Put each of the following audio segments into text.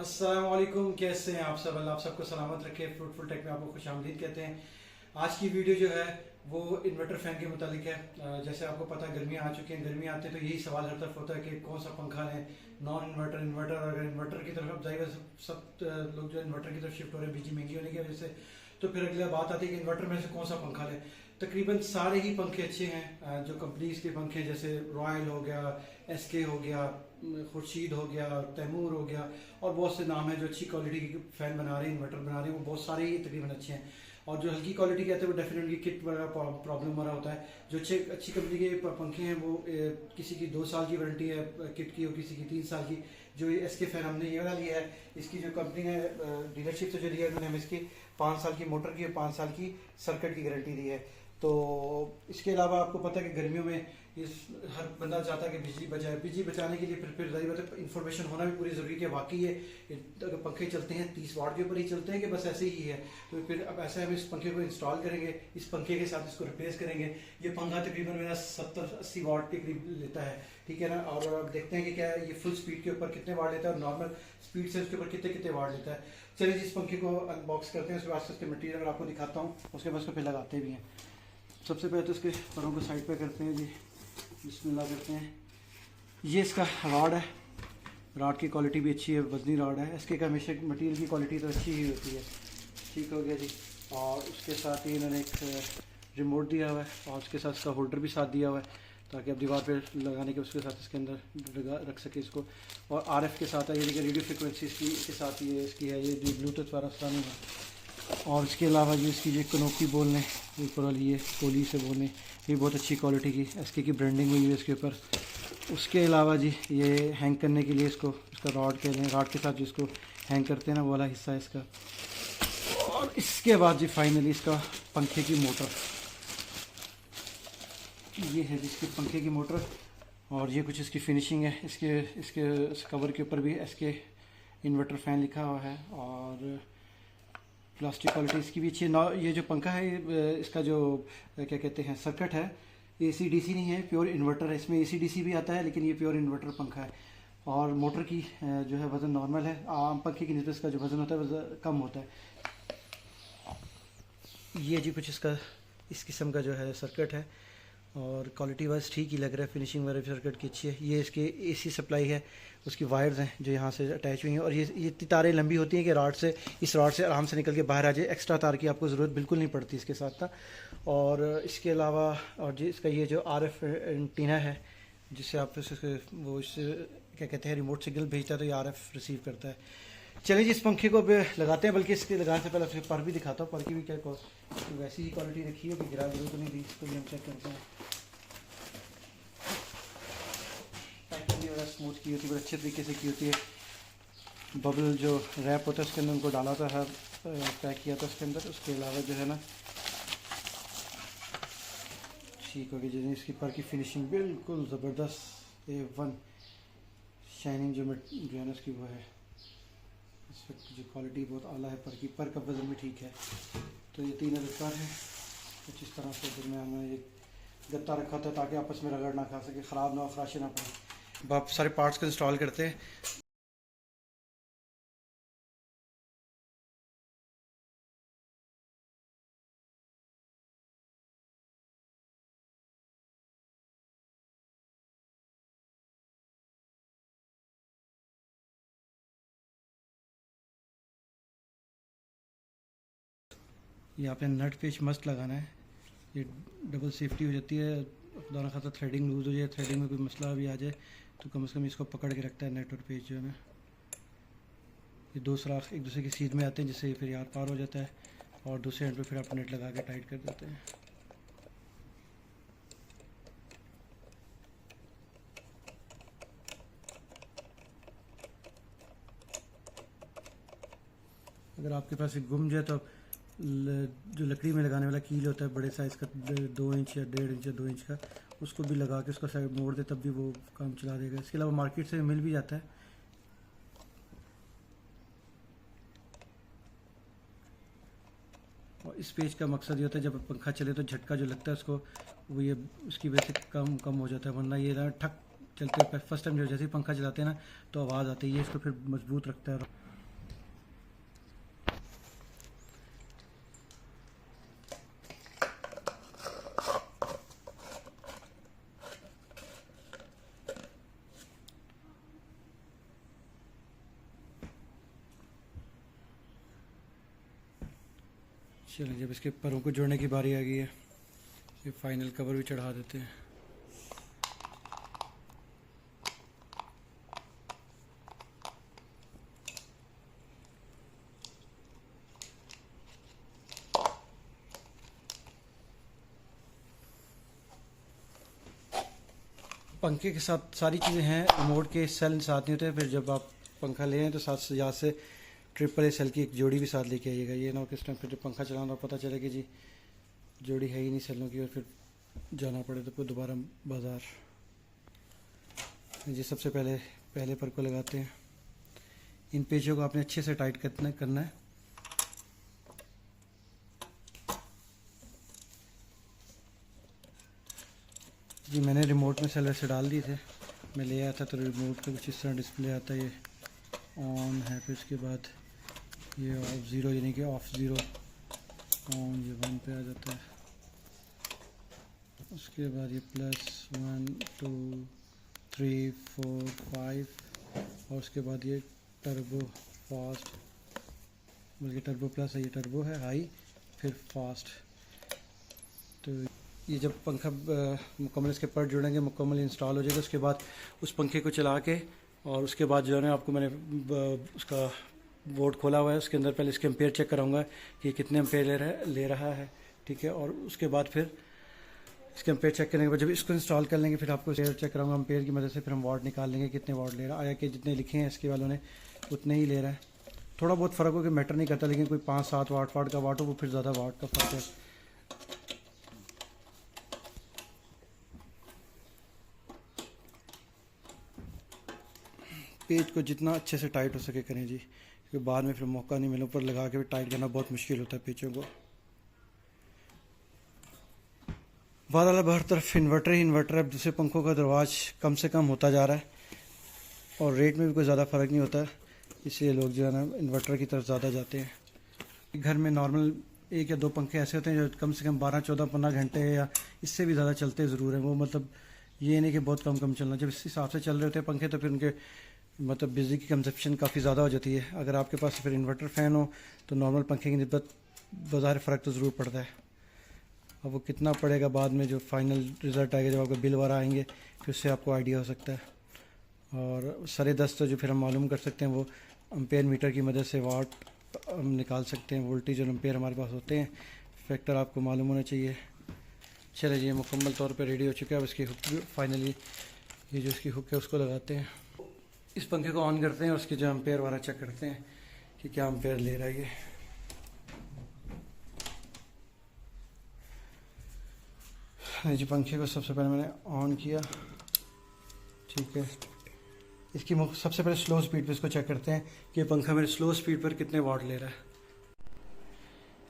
अस्सलाम वालेकुम, कैसे हैं आप सब? अल्लाह आप सबको सलामत रखे। फ्रूटफुल टेक में आपको खुश आमदीद कहते हैं। आज की वीडियो जो है वो इन्वर्टर फ़ैन के मुतालिक है। जैसे आपको पता है गर्मियाँ आ चुकी हैं, गर्मियाँ आते हैं तो यही सवाल हर तरफ होता है कि कौन सा पंखा लें, नॉन इन्वर्टर, इन्वर्टर। और अगर इन्वर्टर की तरफ अब जाएगा सब लोग जो इन्वर्टर की तरफ शिफ्ट हो रहे हैं बिजली महंगी होने की वजह से, तो फिर अगली बात आती है कि इन्वर्टर में से कौन सा पंखा लें। तकरीबन सारे ही पंखे अच्छे हैं। जो कंपनीज के पंखे जैसे रॉयल हो गया, एसके हो गया, खुर्शीद हो गया, तैमूर हो गया, और बहुत से नाम हैं जो अच्छी क्वालिटी के फ़ैन बना रहे हैं, इन्वर्टर बना रहे हैं, वो बहुत सारे ही तकरीबन अच्छे हैं। और जो हल्की क्वालिटी कहते हैं वो डेफिनेटली किट वगैरह प्रॉब्लम वाला होता है। जो अच्छी कंपनी के पंखे हैं वो किसी की 2 साल की वारंटी है किट की और किसी की 3 साल की। जो ये एसके फ़ैन हमने ये वाला लिया है, इसकी जो कंपनी ने डीलरशिप से जो लिया है उन्होंने हमें इसकी 5 साल की मोटर की और 5 साल की सर्किट की गारंटी दी है। तो इसके अलावा आपको पता है कि गर्मियों में इस हर बंदा चाहता है कि बिजली बचाए। बिजली बचाने के लिए फिर जाहिर बात है इन्फॉर्मेशन होना भी पूरी ज़रूरी है। वाकई ये अगर पंखे चलते हैं 30 वाट के ऊपर ही चलते हैं कि बस ऐसे ही है, तो फिर अब ऐसे हम इस पंखे को इंस्टॉल करेंगे, इस पंखे के साथ इसको रिप्लेस करेंगे। ये पंखा तकरीबन मेरा 70-80 वाट के करीब लेता है, ठीक है ना। और अब देखते हैं कि क्या ये फुल स्पीड के ऊपर कितने वाट लेता है और नॉर्मल स्पीड से उसके ऊपर कितने कितने वाट लेता है। चलिए जिस पंखे को अनबॉक्स करते हैं उसके बाद उसके मटीरियल अगर आपको दिखाता हूँ, उसके बाद उसको फिर लगाते भी हैं। सबसे पहले तो इसके परों को साइड पे करते हैं जी, बिस्मिल्लाह करते हैं। ये इसका रॉड है, रॉड की क्वालिटी भी अच्छी है, वजनी रॉड है। इसके का हमेशा मटीरियल की क्वालिटी तो अच्छी ही होती है। ठीक हो गया जी। और उसके साथ ही इन्होंने एक रिमोट दिया हुआ है और उसके साथ इसका होल्डर भी साथ दिया हुआ है ताकि आप दीवार पे लगाने के उसके साथ इसके अंदर रख सके इसको। और आरएफ के साथ है, यानी कि रेडियो फ्रिक्वेंसी इसकी के साथ ये इसकी है, ये जो ब्लूटूथ वाला नहीं है। और इसके अलावा जो इसकी जो कनोपी बोलने ऊपर वाली ये कोली से बोलने, ये बहुत अच्छी क्वालिटी की एसके की ब्रांडिंग हुई है इसके ऊपर। उसके अलावा जी ये हैंग करने के लिए इसका रॉड कहते हैं, रॉड के साथ जिसको हैंग करते हैं ना वो वाला हिस्सा है इसका। और इसके बाद जी फाइनली इसका पंखे की मोटर, ये है जिसके पंखे की मोटर। और ये कुछ इसकी फिनिशिंग है। इसके इसके कवर के ऊपर भी एसके इन्वर्टर फ़ैन लिखा हुआ है और प्लास्टिक क्वालिटी इसकी भी अच्छी है। ये जो पंखा है इसका जो क्या कहते हैं सर्किट है, एसी डीसी नहीं है, प्योर इन्वर्टर है। इसमें एसी डीसी भी आता है लेकिन ये प्योर इन्वर्टर पंखा है। और मोटर की जो है वज़न नॉर्मल है, आम पंखे की निस्बत इसका जो वज़न होता है वह कम होता है। ये जी कुछ इसका इस किस्म का जो है सर्किट है और क्वालिटी वाइज ठीक ही लग रहा है, फिनिशिंग वगैरह सर्किट की अच्छी है। ये इसके एसी सप्लाई है, उसकी वायर्स हैं जो यहाँ से अटैच हुई हैं। और ये इतनी तारें लंबी होती हैं कि रॉड से इस रॉड से आराम से निकल के बाहर आ जाए, एक्स्ट्रा तार की आपको ज़रूरत बिल्कुल नहीं पड़ती इसके साथ था। और इसके अलावा और जी इसका ये जो आरएफ एंटीना है जिससे आप वो इस क्या कहते हैं रिमोट सिग्नल भेजता है तो ये आरएफ रिसीव करता है। चलिए जी इस पंखे को अब लगाते हैं, बल्कि इसके लगाने से पहले पर भी दिखाता हूँ। पर की भी क्या वैसी ही क्वालिटी रखी है कि गिरा गिरा तो नहीं दी, इसको भी हम चेक करते हैं। पैकिंग भी बड़ा स्मूथ की होती है, बड़े अच्छे तरीके से की होती है। बबल जो रैप होता है उसके अंदर उनको डाला था, हर पैक किया था उसके अंदर। उसके अलावा जो है ना ठीक होगी जी, इसकी पर की फिनिशिंग बिल्कुल ज़बरदस्त A1 शाइनिंग जो है ना उसकी वो है। इस वक्त जो क्वालिटी बहुत आला है, पर का वज़न भी ठीक है। तो ये 3 अदद पर है कुछ इस तरह से। दरमियान में एक गत्ता रखा था ताकि आपस में रगड़ ना खा सके, ख़राब ना हो, खराशे ना पड़े। अब आप सारे पार्ट्स को इंस्टॉल करते हैं। यहाँ पे नट पेच मस्त लगाना है, ये डबल सेफ्टी हो जाती है। खुदा ना खासा थ्रेडिंग लूज़ हो जाए, थ्रेडिंग में कोई मसला भी आ जाए तो कम से कम इसको पकड़ के रखता है नेट और पेच जो है ना। ये 2 सुराख एक दूसरे की सीध में आते हैं जिससे फिर यार पार हो जाता है और दूसरे एंड पे फिर आप नेट लगा के टाइट कर देते हैं। अगर आपके पास एक गुम जाए तो जो लकड़ी में लगाने वाला कील होता है बड़े साइज़ का, 2 इंच या 1.5 इंच या 2 इंच का, उसको भी लगा के उसका साइड मोड़ दे तब भी वो काम चला देगा। इसके अलावा मार्केट से मिल भी जाता है। और इस पेज का मकसद ये होता है जब पंखा चले तो झटका जो लगता है उसको वो ये उसकी वजह से कम हो जाता है। वरना ये ना ठक चलते फर्स्ट टाइम जब जैसे ही पंखा चलाते हैं ना तो आवाज़ आती है, ये इसको फिर मजबूत रखता है। चलिए जब इसके परों को जोड़ने की बारी आ गई है, ये फाइनल कवर भी चढ़ा देते हैं। पंखे के साथ सारी चीज़ें हैं, रिमोट के सेल साथ नहीं होते। फिर जब आप पंखा ले हैं तो साथ से ट्रिपल ए सेल की एक जोड़ी भी साथ लेके आइएगा। ये ना हो किस टाइम फिर जब पंखा चलाना पता चले कि जी जोड़ी है ही नहीं सेलों की, और फिर जाना पड़े तो फिर दोबारा बाज़ार। जी सबसे पहले पर को लगाते हैं। इन पेचों को आपने अच्छे से टाइट करना है। जी मैंने रिमोट में सेल वैसे डाल दिए थे, मैं ले आया था तो रिमोट का कुछ इस तरह डिस्प्ले आता है। ये ऑन है, फिर उसके बाद ये ऑफ ज़ीरो यानी कि ऑफ ज़ीरो ऑन, ये 1 पे आ जाता है। उसके बाद ये +1 2 3 4 5 और उसके बाद ये टर्बो फास्ट, बल्कि टर्बो प्लस है, ये टर्बो है हाई, फिर फास्ट। तो ये जब पंखा मुकम्मल इसके पर जुड़ेंगे, मुकम्मल इंस्टॉल हो जाएगा, उसके बाद उस पंखे को चला के और उसके बाद जो है ना आपको मैंने उसका बोर्ड खोला हुआ है, उसके अंदर पहले इसके एम्पेयर चेक कराऊंगा कि कितने एम्पेयर ले रहा है, ठीक है। और उसके बाद फिर इसके एम्पेयर चेक करने के बाद जब इसको इंस्टॉल कर लेंगे फिर आपको एम्पेयर चेक कराऊंगा। एम्पेयर की मदद से फिर हम वाट निकाल लेंगे कितने वाट ले रहा है। आया कि जितने लिखे हैं इसके वालों ने उतने ही ले रहा है। थोड़ा बहुत फ़र्क हो कि मैटर नहीं करता, लेकिन कोई 5-7 वाट का वाट हो वो फिर ज़्यादा वाट का फ़र्क है। पेज को जितना अच्छे से टाइट हो सके करें जी, क्योंकि बाद में फिर मौका नहीं मिले, ऊपर लगा के भी टाइट करना बहुत मुश्किल होता है पेचों को। बहरहाल हर तरफ इन्वर्टर ही इन्वर्टर है। अब दूसरे पंखों का दरवाज कम से कम होता जा रहा है और रेट में भी कोई ज़्यादा फ़र्क नहीं होता है, इसलिए लोग जो है ना इन्वर्टर की तरफ ज़्यादा जाते हैं। घर में नॉर्मल 1 या 2 पंखे ऐसे होते हैं जो कम से कम 12 14 15 घंटे या इससे भी ज़्यादा चलते ज़रूर हैं। वो मतलब ये नहीं कि बहुत कम चलना, जब इस हिसाब से चल रहे होते हैं पंखे तो फिर उनके मतलब बिजली की कंजप्शन काफ़ी ज़्यादा हो जाती है। अगर आपके पास फिर इन्वर्टर फ़ैन हो तो नॉर्मल पंखे की निस्बत बाज़ार फ़र्क तो ज़रूर पड़ता है। अब वो कितना पड़ेगा बाद में जो फाइनल रिज़ल्ट आएगा, जब आपका बिल वगैरह आएंगे फिर उससे आपको आइडिया हो सकता है। और सरे 10 तो जो फिर हम मालूम कर सकते हैं वो एम्पेयर मीटर की मदद से वाट हम निकाल सकते हैं। वोल्टेज और एम्पेयर हमारे पास होते हैं, फैक्टर आपको मालूम होना चाहिए। चलिए जी मुकम्मल तौर पे रेडी हो चुका है। अब इसकी हुक फाइनली ये जो इसकी हुक है उसको लगाते हैं, इस पंखे को ऑन करते हैं और उसके जो एम्पेयर वाला चेक करते हैं कि क्या एम्पेयर ले रहा है ये। जी पंखे को सबसे पहले मैंने ऑन किया, ठीक है। इसकी सबसे पहले स्लो स्पीड पे इसको चेक करते हैं कि पंखा मेरे स्लो स्पीड पर कितने वाट ले रहा है।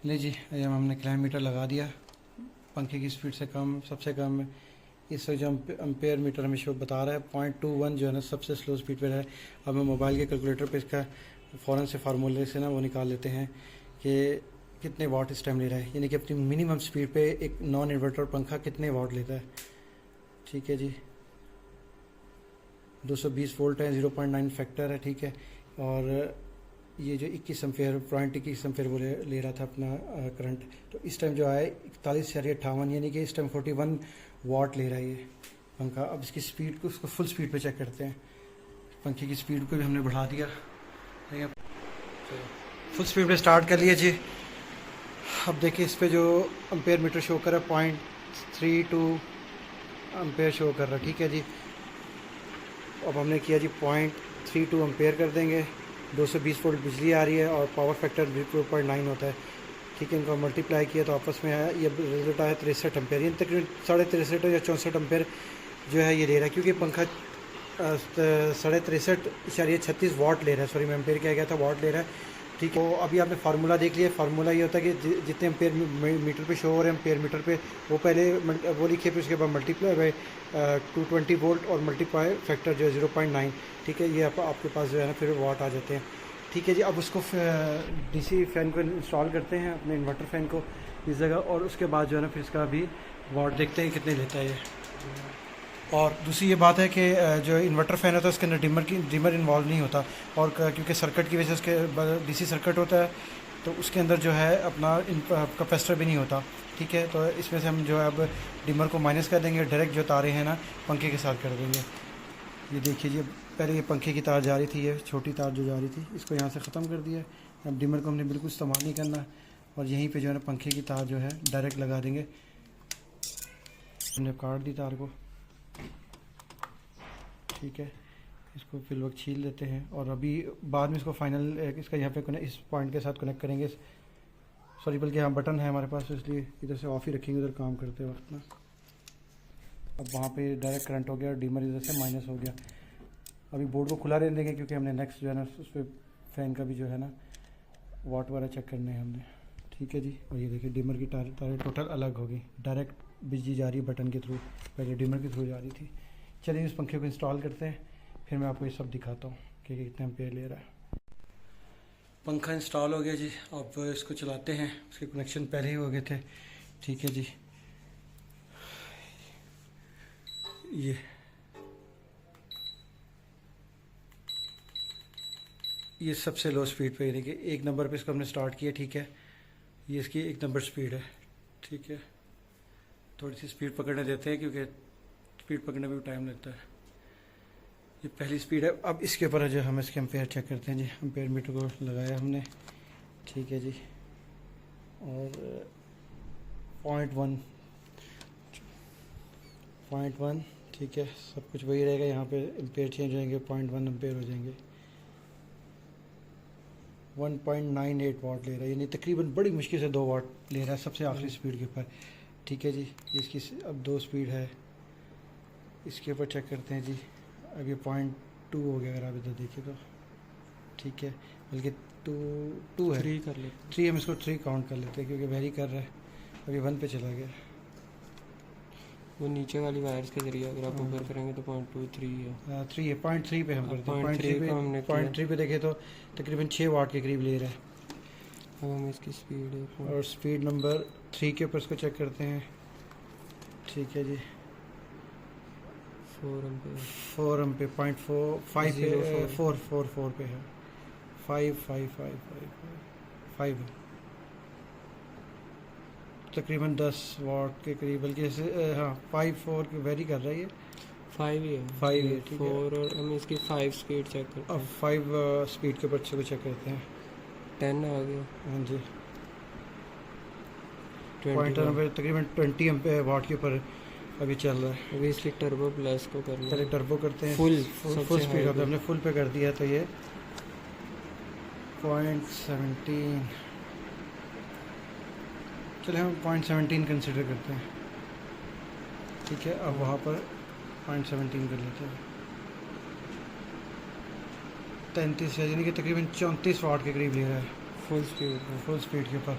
ले जी हमने किलोमीटर लगा दिया, पंखे की स्पीड से कम, सबसे कम है। इस जो एम्पेयर मीटर हमें शो बता रहा है 0.21 जो है ना सबसे स्लो स्पीड पर है। अब मैं मोबाइल के कैलकुलेटर पे इसका फ़ौरन से फार्मूले से ना वो निकाल लेते हैं कि कितने वाट इस टाइम ले रहा है, यानी कि अपनी मिनिमम स्पीड पे एक नॉन इन्वर्टर पंखा कितने वाट लेता है। ठीक है जी 220 वोल्ट है, 0.9 फैक्टर है, ठीक है। और ये जो 21 एम्पेयर 0.21 एम्पेयर वो ले रहा था अपना करंट, तो इस टाइम जो है 41/58 यानी कि इस टाइम 41 वाट ले रहा है ये पंखा। अब इसकी स्पीड को उसको फुल स्पीड पे चेक करते हैं। पंखे की स्पीड को भी हमने बढ़ा दिया, ठीक है, फुल स्पीड पे स्टार्ट कर लिया जी। अब देखिए इस पे जो एम्पेयर मीटर शो कर रहा है 0.32 एम्पेयर शो कर रहा है, ठीक है जी। अब हमने किया जी 0.32 एम्पेयर कर देंगे, 220 वोल्ट बिजली आ रही है और पावर फैक्टर 0.9 होता है, ठीक है। इनको मल्टीप्लाई किया तो आपस में आया, ये रिजल्ट आया 63 एम्पेयर, यानी तकरीबन 63.5 या 64 एम्पेयर जो है ये ले रहा है, क्योंकि पंखा 63.36 वाट ले रहा है। सॉरी मैं एम्पेयर क्या गया था, वाट ले रहा है, ठीक है। तो अभी आपने फार्मूला देख लिया। फार्मूला ये होता है कि जितने एम्पेयर मीटर पे शो हो रहे हैं एम्पेयर मीटर पे वो पहले वो लिखे, फिर उसके बाद मल्टीप्लाई बाई 220 वोल्ट और मल्टीप्लाई फैक्टर जो है 0.9, ठीक है। ये आपके पास जो है ना फिर वाट आ जाते हैं, ठीक है जी। अब उसको डीसी फैन को इंस्टॉल करते हैं अपने इन्वर्टर फैन को इस जगह, और उसके बाद जो है ना फिर इसका भी वाट देखते हैं कितने लेता है ये। और दूसरी ये बात है कि जो इन्वर्टर फ़ैन होता है उसके अंदर डिमर इन्वॉल्व नहीं होता, और क्योंकि सर्किट की वजह से उसके डीसी सर्किट होता है तो उसके अंदर जो है अपना कैपेसिटर भी नहीं होता, ठीक है। तो इसमें से हम जो है अब डिमर को माइनस कर देंगे, डायरेक्ट जो तारें हैं ना पंखे के साथ कर देंगे। ये देखिए जी, पहले ये पंखे की तार जा रही थी, ये छोटी तार जो जा रही थी इसको यहाँ से ख़त्म कर दिया। अब डिमर को हमने बिल्कुल इस्तेमाल नहीं करना और यहीं पे जो है ना पंखे की तार जो है डायरेक्ट लगा देंगे। हमने काट दी तार को, ठीक है। इसको फिल वक्त छील लेते हैं और अभी बाद में इसको फाइनल इसका यहाँ पे इस पॉइंट के साथ कनेक्ट करेंगे। सॉरी, बल्कि यहाँ बटन है हमारे पास, तो इसलिए इधर से ऑफ ही रखेंगे उधर काम करते वक्त ना। अब वहाँ पे डायरेक्ट करंट हो गया और डिमर इधर से माइनस हो गया। अभी बोर्ड को खुला रहने देंगे क्योंकि हमने नेक्स्ट जो है ना उस पर फ़ैन का भी जो है ना वाट वगैरह चेक करने हैं हमने, ठीक है जी। और ये देखिए डिमर की तारें टोटल अलग होगी, डायरेक्ट बिजली जा रही है बटन के थ्रू, पहले डिमर के थ्रू जा रही थी। चलिए इस पंखे को इंस्टॉल करते हैं, फिर मैं आपको ये सब दिखाता हूँ कि कितने एम्पेयर ले रहा है। पंखा इंस्टॉल हो गया जी, अब इसको चलाते हैं। उसके कनेक्शन पहले ही हो गए थे, ठीक है जी। ये सबसे लो स्पीड पे, देखिए 1 नंबर पे इसको हमने स्टार्ट किया, ठीक है। ये इसकी 1 नंबर स्पीड है, ठीक है। थोड़ी सी स्पीड पकड़ने देते हैं क्योंकि स्पीड पकड़ने में भी टाइम लगता है। ये पहली स्पीड है। अब इसके ऊपर जो हम इसके एम्पेयर चेक करते हैं जी। एम्पेयर मीटर को लगाया हमने, ठीक है जी। और 0.1 ठीक है, सब कुछ वही रहेगा। यहाँ पे एम्पेयर चेंज होंगे, 0.1 एम्पेयर हो जाएंगे। 1.98 वाट ले रहा है, यानी तकरीबन बड़ी मुश्किल से 2 वाट ले रहा है सबसे आखिरी स्पीड के ऊपर, ठीक है जी। इसकी अब 2 स्पीड है, इसके ऊपर चेक करते हैं जी। अब ये 0.2 हो गया अगर आप इधर देखिए तो, ठीक है। बल्कि 2 है, 3 कर लेते, 3 हम इसको 3 काउंट कर लेते हैं क्योंकि वेरी कर रहा है। अभी 1 पे चला गया। वो नीचे वाली वायर्स के जरिए अगर आप ऊपर करेंगे तो 0.23 है। 3 है, 0.3 पे हम करते हैं। 0.3 पे देखें तो तकरीबन 6 वाट के करीब ले रहा है। अब हम इसकी स्पीड और स्पीड नंबर 3 के ऊपर इसको चेक करते हैं, ठीक है जी। 4 एम्पेयर 0.45 पे 4 पे है। 5 तकरीबन 10 वाट के करीब, बल्कि हाँ 5-4 की वेरी कर रहा है। ये 5 ही है, 5 है, ठीक है। 4 और हम इसकी 5 स्पीड चेक करते हैं। अब 5 स्पीड के ऊपर चेक करते हैं। 10 आ गया, हाँ जी। पॉइंटर पे तकरीबन 20 एम्पेयर वाट के ऊपर अभी चल रहा है। अभी इसकी टर्बो प्लस को करना है। पहले टर्बो करते हैं, फुल स्पीड अब हमने फुल पे कर दिया तो ये 0.17, चले हम 0.17 कंसिडर करते हैं, ठीक है। अब वहाँ पर 0.17 कर लेते हैं। 33 है, यानी कि तकरीबन 34 वाट के करीब ले रहा है फुल स्पीड के ऊपर।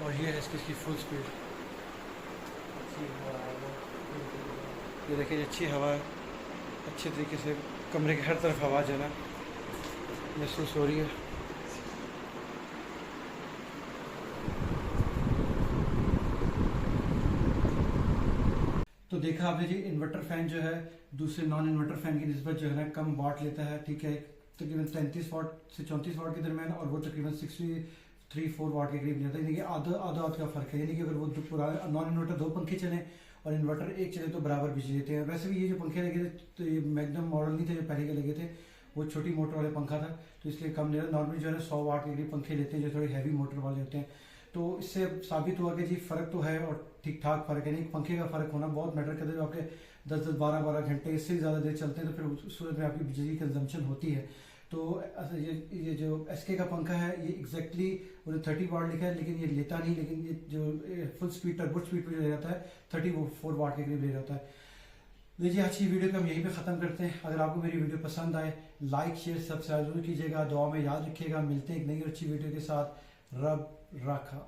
और ये है इसकी फुल स्पीड। ये देखिए अच्छी हवा है, अच्छे तरीके से कमरे के हर तरफ हवा जो है ना महसूस हो रही है। तो देखा आपने जी, इन्वर्टर फ़ैन जो है दूसरे नॉन इन्वर्टर फ़ैन की निस्बत जो है ना कम वाट लेता है, ठीक है। तकरीबन 33 वाट से 34 वाट के दरमियान, और वो तकरीबन 63-4 वाट के करीब लेता है, यानी कि आधा का फ़र्क है। यानी कि अगर वो पुराना नॉन इन्वर्टर 2 पंखे चलें और इन्वर्टर 1 चले तो बराबर बिजली देते हैं। वैसे भी ये जो पंखे लगे थे तो ये मैग्नम मॉडल नहीं थे जो पहले के लगे थे, वो छोटी मोटर वाले पंखा था तो इसलिए कम ले रहा। नॉर्मली जो है 100 वाट के करीब पंखे लेते हैं जो थोड़ी हैवी मोटर वाले होते हैं। तो इससे साबित हुआ कि जी फ़र्क तो है और ठीक ठाक फ़र्क है। नहीं, पंखे का फ़र्क होना बहुत मैटर करता है। आपके 10-10, 12-12 घंटे इससे ज़्यादा देर चलते हैं तो फिर उस सूरत में आपकी बिजली कंजम्पशन होती है। तो ये जो SK का पंखा है ये एग्जैक्टली उन्हें 30 वाट लिखा है, लेकिन ये लेता नहीं। लेकिन ये जो फुल स्पीड टर्बो स्पीड पर ले जाता है 34 वाट के करीब ले जाता है। लीजिए आज की वीडियो को हम यहीं पे ख़त्म करते हैं। अगर आपको मेरी वीडियो पसंद आए लाइक शेयर सब्सक्राइब जरूर कीजिएगा, दुआ में याद रखिएगा। मिलते हैं एक नई अच्छी वीडियो के साथ। रब राखा।